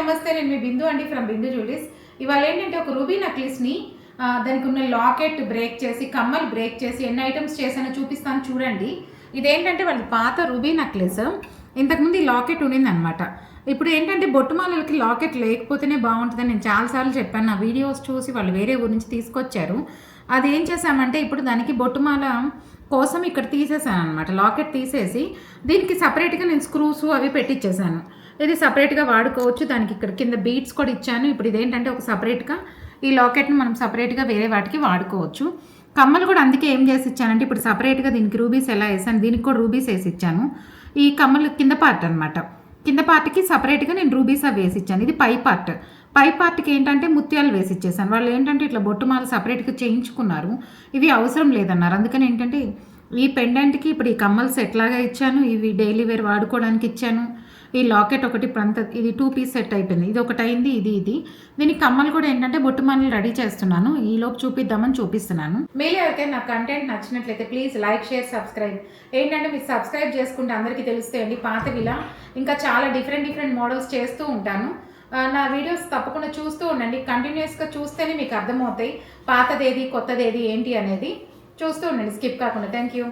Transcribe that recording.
నమస్తే, నేను మీ బిందు అండి ఫ్రమ్ బిందు జ్యువెలరీస్. ఇవాళ ఏంటంటే ఒక రూబీ నెక్లెస్ని దానికి ఉన్న లాకెట్ బ్రేక్ చేసి, కమ్మలు బ్రేక్ చేసి ఎన్ని ఐటమ్స్ చేశానో చూపిస్తాను చూడండి. ఇదేంటంటే వాళ్ళ పాత రూబీ నెక్లెస్. ఇంతకుముందు ఈ లాకెట్ ఉండిందనమాట. ఇప్పుడు ఏంటంటే బొట్టుమాలలకి లాకెట్ లేకపోతేనే బాగుంటుందని నేను చాలాసార్లు చెప్పాను. నా వీడియోస్ చూసి వాళ్ళు వేరే ఊరి నుంచి తీసుకొచ్చారు. అది ఏం చేశామంటే ఇప్పుడు దానికి బొట్టుమాల కోసం ఇక్కడ తీసేసాను అనమాట. లాకెట్ తీసేసి దీనికి సపరేట్గా నేను స్క్రూస్ అవి పెట్టించేసాను. ఇది సపరేట్గా వాడుకోవచ్చు. దానికి ఇక్కడ కింద బీడ్స్ కూడా ఇచ్చాను. ఇప్పుడు ఇదేంటంటే ఒక సపరేట్గా ఈ లాకెట్ని మనం సపరేట్గా వేరే వాటికి వాడుకోవచ్చు. కమ్మలు కూడా అందుకే ఏం చేసి ఇచ్చానంటే ఇప్పుడు సపరేట్గా దీనికి రూబీస్ ఎలా వేసాను, దీనికి కూడా రూబీస్ వేసి ఇచ్చాను. ఈ కమ్మలు కింద పార్ట్ అనమాట. కింద పార్ట్కి సపరేట్గా నేను రూబీస్ అవి వేసి ఇచ్చాను. ఇది పై పార్ట్. పై పార్ట్కి ఏంటంటే ముత్యాలు వేసి ఇచ్చేసాను. వాళ్ళు ఏంటంటే ఇట్లా బొట్టుమాల సపరేట్గా చేయించుకున్నారు, ఇవి అవసరం లేదన్నారు. అందుకని ఏంటంటే ఈ పెండెంట్కి ఇప్పుడు ఈ కమ్మలు సెట్ లాగా ఇచ్చాను. ఇవి డైలీ వేర్ వాడుకోవడానికి ఇచ్చాను. ఈ లాకెట్ ఒకటి ప్రంత ఇది 2 పీస్ సెట్ అయిపోయింది. ఇది ఒకటి అయింది. ఇది దీనికి కమ్మలు కూడా ఏంటంటే బొట్టుమాలలు రెడీ చేస్తున్నాను. ఈలోపు చూపిద్దామని చూపిస్తున్నాను. మీరు ఎవరికైనా నా కంటెంట్ నచ్చినట్లయితే ప్లీజ్ లైక్, షేర్, సబ్స్క్రైబ్. ఏంటంటే మీరు సబ్స్క్రైబ్ చేసుకుంటే అందరికీ తెలుస్తాయండి పాతవిలా ఇంకా చాలా డిఫరెంట్ మోడల్స్ చేస్తూ ఉంటాను. నా వీడియోస్ తప్పకుండా చూస్తూ ఉండండి. కంటిన్యూస్గా చూస్తేనే మీకు అర్థమవుతాయి పాతదేది కొత్తదేది ఏంటి అనేది. చూస్తూ ఉండండి స్కిప్ కాకుండా. Thank you.